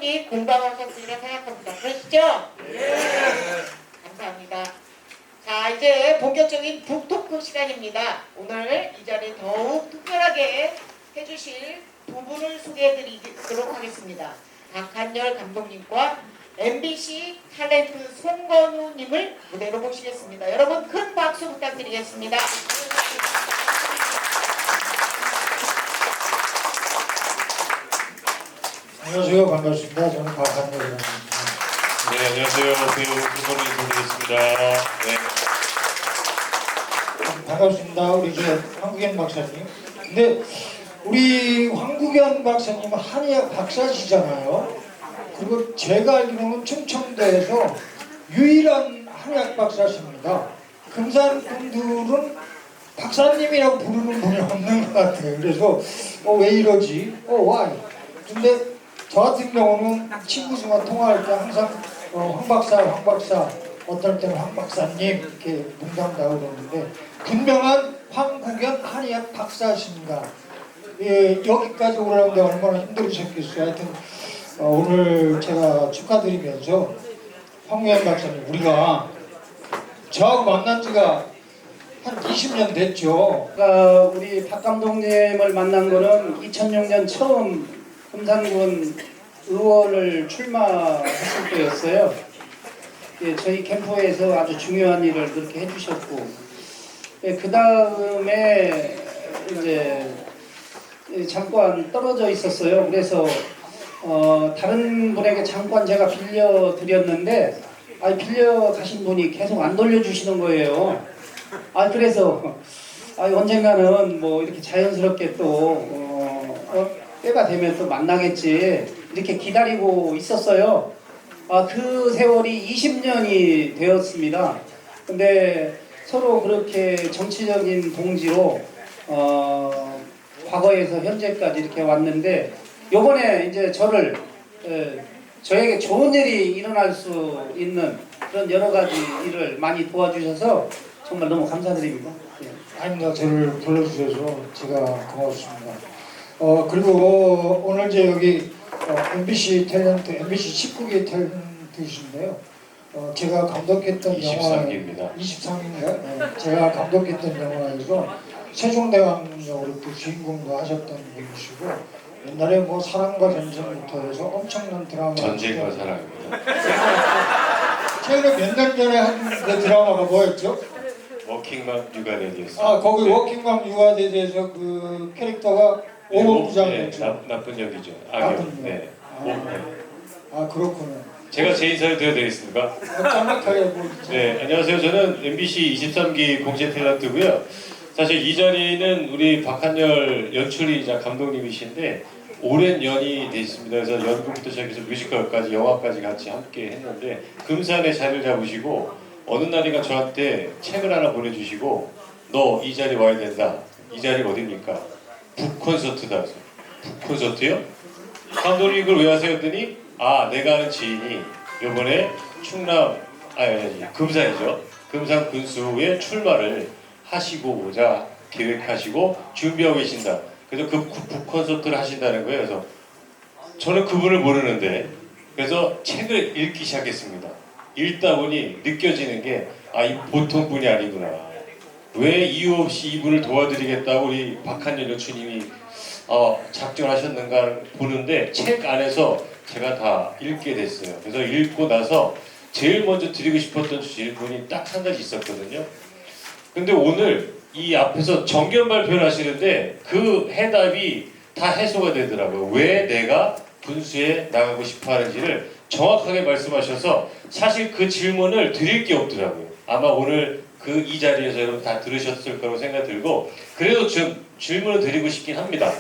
충분히 공감하셨으리라 생각합니다. 그러시죠? 네. 감사합니다. 자, 이제 본격적인 북토크 시간입니다. 오늘 이 자리에 더욱 특별하게 해주실 두 분을 소개해드리도록 하겠습니다. 박한열 감독님과 MBC 탤런트 송건우님을 무대로 모시겠습니다. 여러분 큰 박수 부탁드리겠습니다. 안녕하세요. 반갑습니다. 저는 박한열입니다. 네, 안녕하세요. 배우 송건우 인사드리겠습니다. 네. 반갑습니다. 우리 황국연 박사님. 근데 우리 황국연 박사님은 한의학 박사시잖아요. 그리고 제가 알기로는 충청도에서 유일한 한의학 박사십니다. 금산 분들은 박사님이라고 부르는 분이 없는 것 같아요. 그래서 왜 이러지? why? 근데 저 같은 경우는 친구들과 통화할 때 항상 황 박사, 어떨 때는 황 박사님 이렇게 농담다고 그러는데 분명한 황국연 한의학 박사십니다. 예, 여기까지 오라는데 얼마나 힘들으셨겠어요. 하여튼 오늘 제가 축하드리면서 황국연 박사님, 우리가 저하고 만난 지가 한 20년 됐죠. 우리 박 감독님을 만난 거는 2006년 처음 금산군 의원을 출마했을 때였어요. 예, 저희 캠프에서 아주 중요한 일을 그렇게 해주셨고, 예, 그 다음에 이제 잠깐 떨어져 있었어요. 그래서 다른 분에게 잠깐 제가 빌려드렸는데, 빌려 가신 분이 계속 안 돌려주시는 거예요. 그래서 언젠가는 뭐 이렇게 자연스럽게 또 때가 되면 또 만나겠지 이렇게 기다리고 있었어요. 그 세월이 20년이 되었습니다. 근데 서로 그렇게 정치적인 동지로 과거에서 현재까지 이렇게 왔는데, 요번에 이제 저에게 좋은 일이 일어날 수 있는 그런 여러 가지 일을 많이 도와주셔서 정말 너무 감사드립니다. 아닙니다. 저를 불러주셔서 제가 고맙습니다. 그리고 오늘 이제 여기 MBC 탤런트, MBC 19기 탤런트이신데요. 제가 감독했던 23기입니다. 23기인가요? 네, 제가 감독했던 영화에서 세종대왕 역으로 또 주인공도 하셨던 분이시고, 옛날에 뭐 사랑과 전쟁부터 해서 엄청난 드라마. 전쟁과 사랑입니다. 최근에 몇 년 전에 한 그 드라마가 뭐였죠? 워킹맘 육아내기였습니다. 거기 워킹맘 유아대에서 그 캐릭터가 오범부장이었죠. 나쁜 역이죠. 나쁜 악역. 네. 네. 그렇군요. 제가 제 인사를 드려드리겠습니까? 짤막하게 뭐. 네, 안녕하세요. 저는 MBC 23기 공채 탤런트고요. 사실 이 자리는 우리 박한열 연출이자 감독님이신데 오랜 연이 되셨습니다. 그래서 연극부터 시작해서 뮤지컬까지 영화까지 같이 함께 했는데, 금산에 자리를 잡으시고 어느 날인가 저한테 책을 하나 보내주시고, 너 이 자리 와야 된다. 이 자리가 어딥니까? 북콘서트다. 북콘서트요? 감독님 이걸 왜 하세요? 했더니 내가 아는 지인이 이번에 금산이죠. 금산 군수의 출마를 하시고자 계획하시고 준비하고 계신다. 그래서 그 북콘서트를 하신다는 거예요. 그래서 저는 그분을 모르는데, 그래서 책을 읽기 시작했습니다. 읽다 보니 느껴지는 게 이 보통 분이 아니구나. 왜 이유 없이 이분을 도와드리겠다고 우리 박한열 연출님이 작정하셨는가 보는데, 책 안에서 제가 다 읽게 됐어요. 그래서 읽고 나서 제일 먼저 드리고 싶었던 질문이 딱 한 가지 있었거든요. 근데 오늘 이 앞에서 정견 발표를 하시는데 그 해답이 다 해소가 되더라고요. 왜 내가 군수에 나가고 싶어 하는지를 정확하게 말씀하셔서 사실 그 질문을 드릴 게 없더라고요. 아마 오늘 이 자리에서 여러분 다 들으셨을 거라고 생각 들고, 그래도 좀 질문을 드리고 싶긴 합니다.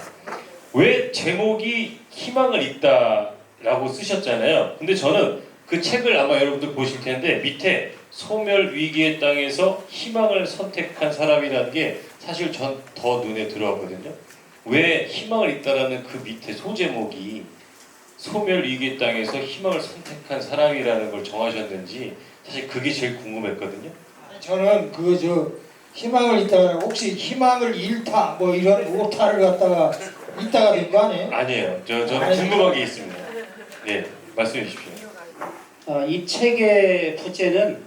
왜 제목이 희망을 잇다라고 쓰셨잖아요. 근데 저는 그 책을 아마 여러분들 보실 텐데 밑에 소멸 위기의 땅에서 희망을 선택한 사람이라는 게 사실 전 더 눈에 들어왔거든요. 왜 희망을 잇다라는 그 밑에 소제목이 소멸 위기의 땅에서 희망을 선택한 사람이라는 걸 정하셨는지 사실 그게 제일 궁금했거든요. 저는 희망을 잃다가 혹시 희망을 잃다 뭐 이런 오타를 갖다가 잃다가 된 거 아니에요? 아니에요. 저는 궁금한 게 있습니다. 네. 말씀해 주십시오. 이 책의 부제는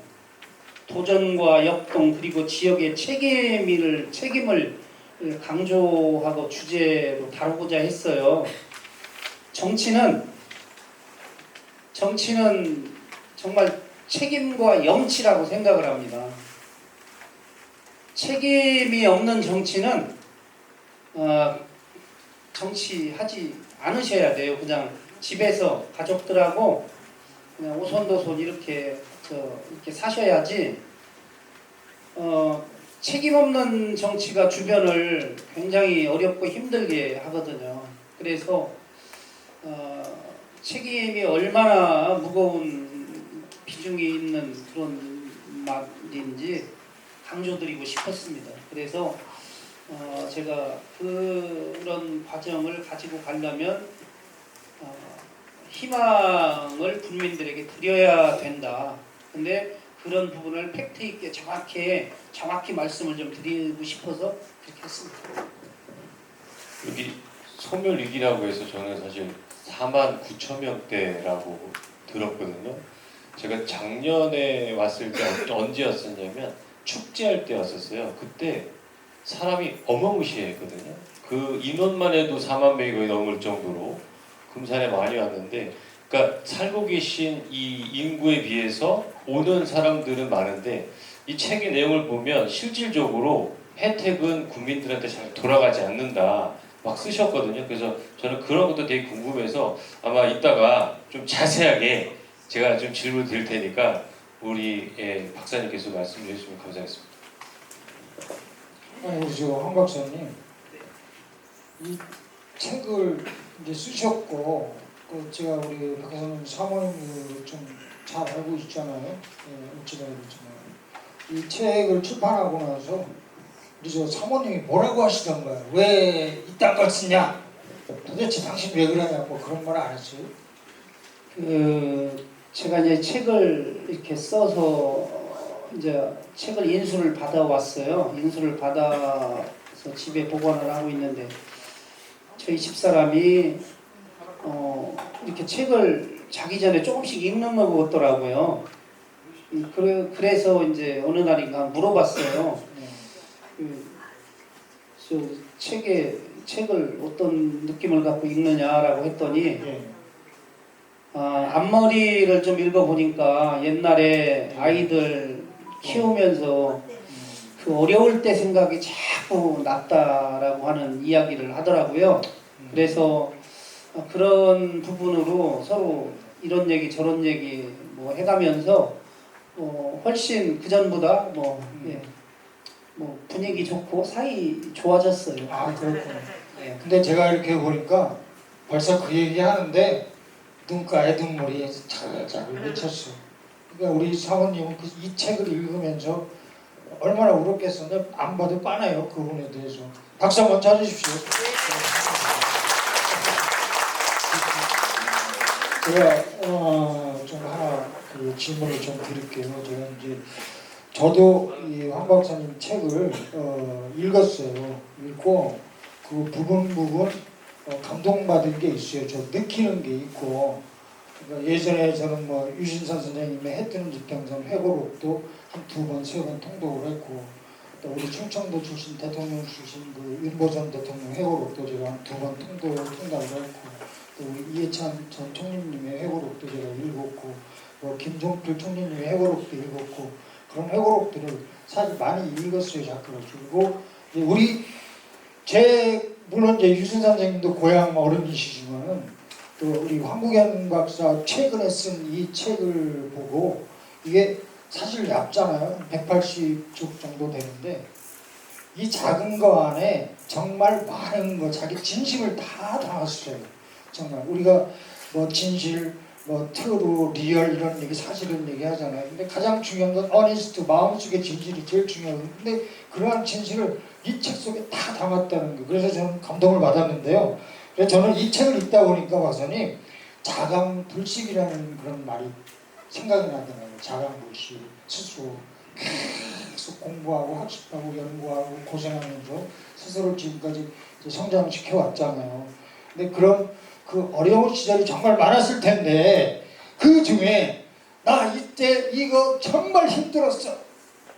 도전과 역동 그리고 지역의 책임을 강조하고 주제로 다루고자 했어요. 정치는 정말 책임과 염치라고 생각을 합니다. 책임이 없는 정치는 정치하지 않으셔야 돼요. 그냥 집에서 가족들하고 그냥 오손도손 이렇게 사셔야지. 책임 없는 정치가 주변을 굉장히 어렵고 힘들게 하거든요. 그래서 책임이 얼마나 무거운 비중이 있는 그런 말인지 강조드리고 싶었습니다. 그래서 제가 그런 과정을 가지고 가려면 희망을 국민들에게 드려야 된다. 근데 그런 부분을 팩트 있게 정확히 말씀을 좀 드리고 싶어서 그렇게 했습니다. 여기 소멸위기라고 해서 저는 사실 4만 9천 명대라고 들었거든요. 제가 작년에 왔을 때 언제였었냐면 축제할 때 왔었어요. 그때 사람이 어마무시했거든요. 그 인원만 해도 4만 명이 거의 넘을 정도로 금산에 많이 왔는데, 그러니까 살고 계신 이 인구에 비해서 오는 사람들은 많은데 이 책의 내용을 보면 실질적으로 혜택은 국민들한테 잘 돌아가지 않는다 막 쓰셨거든요. 그래서 저는 그런 것도 되게 궁금해서 아마 이따가 좀 자세하게 제가 좀 질문 드릴 테니까 우리 박사님께서 말씀해 주시면 감사하겠습니다. 아니, 우리 한 박사님, 이 책을 이제 쓰셨고, 제가 우리 박사님 사모님을 좀 잘 알고 있잖아요. 어찌다 그랬지만 이 책을 출판하고 나서 우리 사모님이 뭐라고 하시던가요? 왜 이딴 걸 쓰냐? 도대체 당신 왜 그러냐? 뭐 그런 말 안 했어요? 제가 이제 책을 이렇게 써서 이제 책을 인수를 받아왔어요. 인수를 받아서 집에 보관을 하고 있는데 저희 집사람이 이렇게 책을 자기 전에 조금씩 읽는 거 같더라고요. 그래서 이제 어느 날인가 물어봤어요. 책을 어떤 느낌을 갖고 읽느냐라고 했더니 앞머리를 좀 읽어보니까 옛날에 아이들 키우면서 그 어려울 때 생각이 자꾸 났다라고 하는 이야기를 하더라고요. 그래서 그런 부분으로 서로 이런 얘기 저런 얘기 뭐 해가면서 훨씬 그 전보다 뭐 분위기 좋고 사이 좋아졌어요. 아, 그렇구나. 네. 근데 제가 이렇게 보니까 벌써 그 얘기 하는데 눈가에 눈물이 자글자글 맺혔어. 그러니까 우리 사모님은 이 책을 읽으면서 얼마나 울었겠어요. 안 봐도 빠나요, 그분에 대해서. 박수 한번 쳐주십시오. 제가 좀 하나 그 질문을 좀 드릴게요. 제가 이제 저도 이 황 박사님 책을 읽었어요. 읽고 그 부분 감동받은 게 있어요. 저 느끼는 게 있고. 그러니까 예전에 저는 뭐 유신선 선생님의 해 뜨는 지평선 회고록도 한 2번, 3번 통독을 했고, 또 우리 충청도 출신 대통령 출신 그 윤보선 대통령 회고록도 제가 한 2번 통독을 했고, 또 우리 이해찬 전 총리님의 회고록도 제가 읽었고, 뭐 김종필 총리님의 회고록도 읽었고, 그런 회고록들을 사실 많이 읽었어요. 작가로. 그리고 우리 물론 이제 유신선 선생님도 고향 어른이시지만은 또 우리 황국연 박사 최근에 쓴 이 책을 보고 이게 사실 얇잖아요. 180쪽 정도 되는데 이 작은 거 안에 정말 많은 거 자기 진심을 다 담았어요. 정말 우리가 뭐 진실, 뭐 트루, 리얼 이런 얘기 사실은 얘기하잖아요. 근데 가장 중요한 건 어니스트, 마음속의 진실이 제일 중요해요. 근데 그러한 진실을 이 책 속에 다 담았다는 거. 그래서 저는 감동을 받았는데요. 그래서 저는 이 책을 읽다 보니까 박사님 자강불식이라는 그런 말이 생각이 나더라고요. 자강불식, 스스로 계속 공부하고 학습하고 연구하고 고생하면서 스스로 지금까지 성장시켜 왔잖아요. 근데 그런 그 어려운 시절이 정말 많았을 텐데 그 중에 나 이때 이거 정말 힘들었어.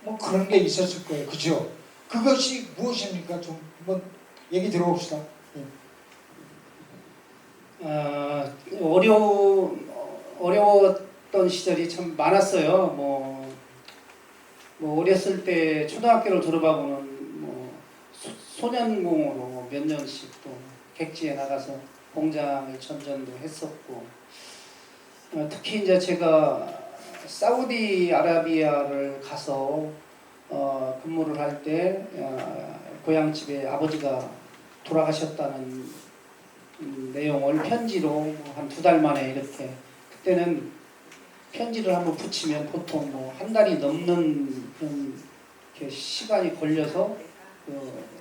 뭐 그런 게 있었을 거예요. 그죠? 그것이 무엇입니까? 좀 한번 얘기 들어봅시다. 예. 어려웠던 시절이 참 많았어요. 뭐 어렸을 때 초등학교를 졸업하고는 뭐 소년공으로 몇 년씩 또 객지에 나가서 공장을 전전도 했었고, 특히 이제 제가 사우디아라비아를 가서 근무를 할 때 고향집에 아버지가 돌아가셨다는 내용을 편지로 한 2달 만에 이렇게, 그때는 편지를 한번 붙이면 보통 뭐 한 달이 넘는 그런 이렇게 시간이 걸려서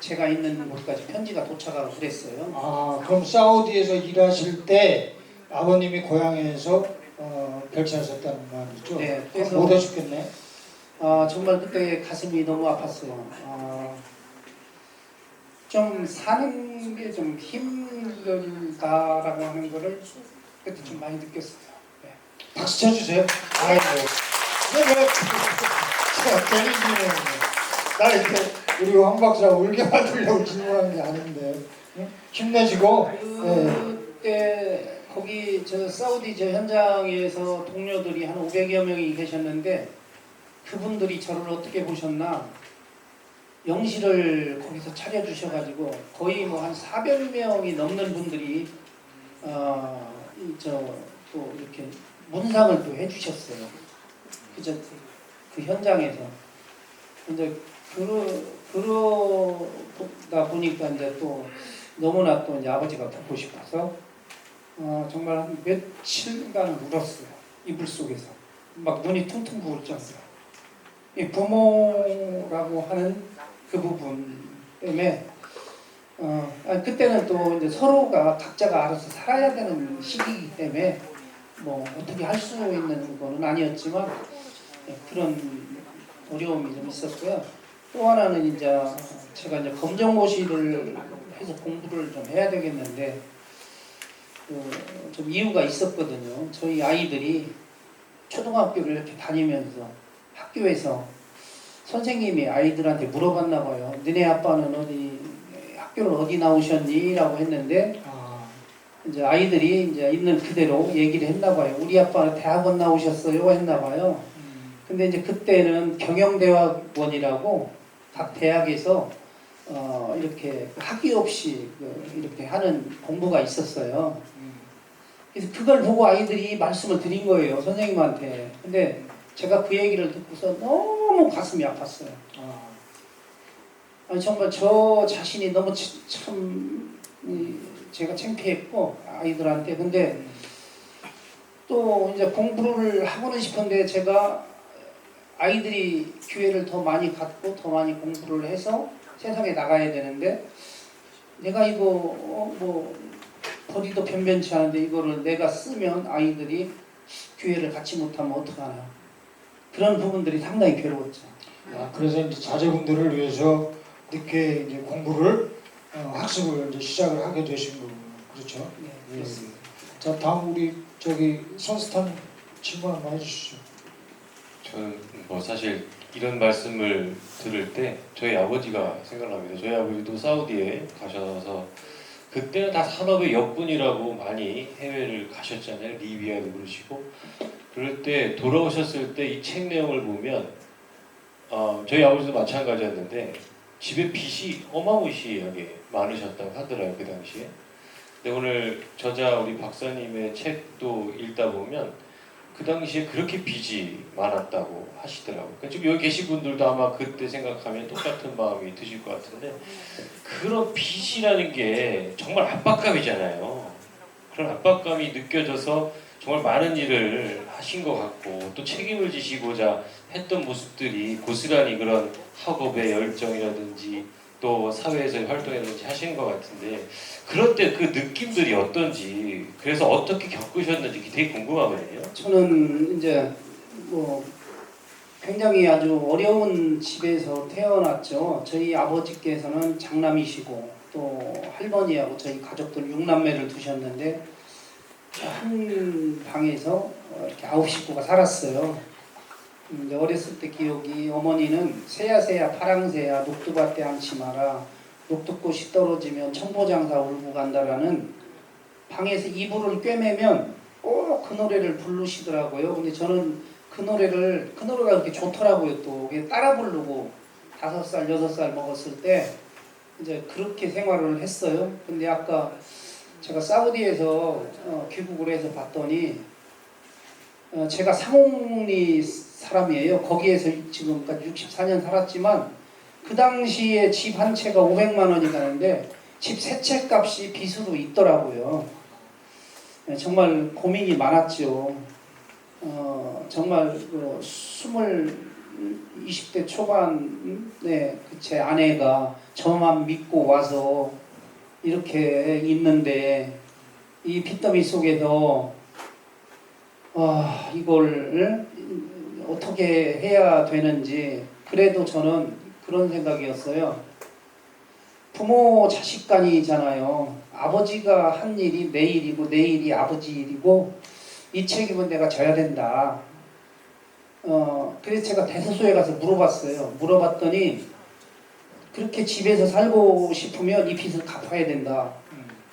제가 있는 곳까지 편지가 도착하고 그랬어요. 아, 그럼 사우디에서 일하실 때 아버님이 고향에서 결제하셨다는 말이죠? 네, 그래서 못 오셨겠네. 정말 그때 가슴이 너무 아팠어요. 좀 사는 게 좀 힘들다라고 하는 거를 그때 좀 많이 느꼈어요. 네. 박수 쳐주세요. 아이고. 내가 재밌네요. 나 이렇게 우리 황 박사 울게 만들려고 질문하는 게 아닌데, 응? 힘내시고. 그때 거기 저 사우디 저 현장에서 동료들이 한 500여 명이 계셨는데, 그분들이 저를 어떻게 보셨나, 영실을 거기서 차려주셔가지고 거의 뭐 한 400명이 넘는 분들이 또 이렇게 문상을 또 해주셨어요. 그저 그 현장에서. 이제 그러다 보니까 이제 또 너무나 또 이제 아버지가 보고 싶어서 정말 한 며칠간 울었어요. 이불 속에서 막 눈이 퉁퉁 부을 정도로. 이 부모라고 하는 그 부분 때문에 그때는 또 이제 서로가 각자가 알아서 살아야 되는 시기이기 때문에 뭐 어떻게 할 수 있는 거는 아니었지만 그런 어려움이 좀 있었고요. 또 하나는 이제 제가 이제 검정고시를 해서 공부를 좀 해야 되겠는데 좀 이유가 있었거든요. 저희 아이들이 초등학교를 이렇게 다니면서 학교에서 선생님이 아이들한테 물어봤나 봐요. 너네 아빠는 학교를 어디 나오셨니? 라고 했는데 이제 아이들이 이제 있는 그대로 얘기를 했나 봐요. 우리 아빠는 대학원 나오셨어요? 했나 봐요. 근데 이제 그때는 경영대학원이라고 각 대학에서 이렇게 학위 없이 이렇게 하는 공부가 있었어요. 그래서 그걸 보고 아이들이 말씀을 드린 거예요, 선생님한테. 근데 제가 그 얘기를 듣고서 너무 가슴이 아팠어요. 아니, 정말 저 자신이 너무 참 제가 창피했고 아이들한테. 근데 또 이제 공부를 하고는 싶은데 제가 아이들이 기회를 더 많이 갖고 더 많이 공부를 해서 세상에 나가야 되는데, 내가 이거 뭐 버리도 변변치 않은데 이거를 내가 쓰면 아이들이 기회를 갖지 못하면 어떡하나, 그런 부분들이 상당히 괴로웠죠. 그래서 이제 자제분들을 위해서 늦게 이제 공부를 학습을 이제 시작을 하게 되신 거군요. 그렇죠? 네, 그렇습니다. 자, 다음 우리 저기 선스탄 질문 한번 해주시죠. 저는 뭐 사실 이런 말씀을 들을 때 저희 아버지가 생각납니다. 저희 아버지도 사우디에 가셔서 그때는 다 산업의 역군이라고 많이 해외를 가셨잖아요. 리비아도 그러시고. 그럴 때 돌아오셨을 때 이 책 내용을 보면 저희 아버지도 마찬가지였는데 집에 빚이 어마무시하게 많으셨다고 하더라고요, 그 당시에. 근데 오늘 저자 우리 박사님의 책도 읽다 보면 그 당시에 그렇게 빚이 많았다고 하시더라고요. 그러니까 지금 여기 계신 분들도 아마 그때 생각하면 똑같은 마음이 드실 것 같은데, 그런 빚이라는 게 정말 압박감이잖아요. 그런 압박감이 느껴져서 정말 많은 일을 하신 것 같고, 또 책임을 지시고자 했던 모습들이 고스란히 그런 학업의 열정이라든지 또 사회에서 활동이라든지 하신 것 같은데, 그럴 때 그 느낌들이 어떤지, 그래서 어떻게 겪으셨는지 되게 궁금하거든요. 저는 이제 뭐 굉장히 아주 어려운 집에서 태어났죠. 저희 아버지께서는 장남이시고 또 할머니하고 저희 가족들 6남매를 두셨는데, 한 방에서 이렇게 9식구가 살았어요. 이제 어렸을 때 기억이 어머니는 새야 파랑새야 녹두밭에 앉지 마라 녹두꽃이 떨어지면 청보장사 울고 간다라는 방에서 이불을 꿰매면 꼭 그 노래를 부르시더라고요. 근데 저는 그 노래가 그렇게 좋더라고요. 또 따라 부르고 5살 6살 먹었을 때 이제 그렇게 생활을 했어요. 근데 아까 제가 사우디에서 귀국을 해서 봤더니 제가 상홍리 사람이에요. 거기에서 지금까지 64년 살았지만 그 당시에 집 한 채가 500만 원이 가는데 집 세 채 값이 빚으로 있더라고요. 정말 고민이 많았죠. 정말 20대 초반에 제 아내가 저만 믿고 와서 이렇게 있는데 이 빚더미 속에서 이걸 어떻게 해야 되는지 그래도 저는 그런 생각이었어요. 부모 자식 간이잖아요. 아버지가 한 일이 내 일이고 내 일이 아버지 일이고 이 책임은 내가 져야 된다. 그래서 제가 대소소에 가서 물어봤어요. 물어봤더니 그렇게 집에서 살고 싶으면 이 빚을 갚아야 된다.